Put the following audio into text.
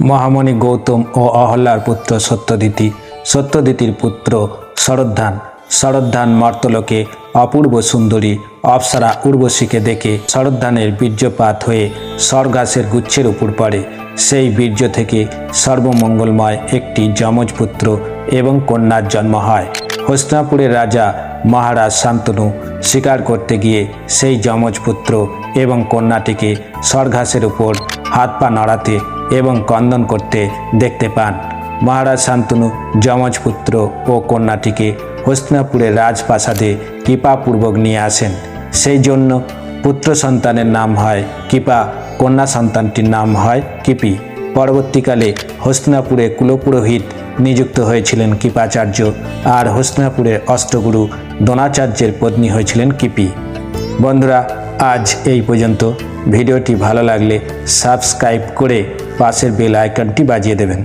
মহামণি গৌতম ও অহল্যার পুত্র সত্যদিতি, সত্যদিতির পুত্র শরদ্ধান। শরদ্ধান মর্তলোকে অপূর্ব সুন্দরী অপ্সরা উর্বশীকে দেখে শরদ্ধানের বীর্যপাত হয়ে স্বর্গাসের গুচ্ছের উপর পড়ে। সেই বীর্য থেকে সর্বমঙ্গলময় একটি যমজ পুত্র এবং কন্যার জন্ম হয়। হস্তিনাপুরের রাজা মহারাজ শান্তনু শিকার করতে গিয়ে সেই যমজ পুত্র এবং কন্যাটিকে স্বর্গাসের উপর হাত পা নাড়াতে এবং ক্রন্দন করতে দেখতে পান। মহারাজ শান্তনু যমজ পুত্র ও কন্যাটিকে হস্তিনাপুরের রাজপ্রাসাদে কৃপাপূর্বক নিয়ে আসেন। সেই জন্য পুত্র সন্তানের নাম হয় কৃপা, কন্যা সন্তানটির নাম হয় কৃপি। পরবর্তীকালে হস্তিনাপুরে কুলপুরোহিত নিযুক্ত হয়েছিলেন কৃপাচার্য, আর হস্তিনাপুরের অষ্টগুরু দ্রোণাচার্যের পত্নী হয়েছিলেন কৃপি। বন্ধুরা, আজ এই পর্যন্ত। ভিডিওটি ভালো লাগলে সাবস্ক্রাইব করে পাশের বেল আইকনটি বাজিয়ে দেবেন।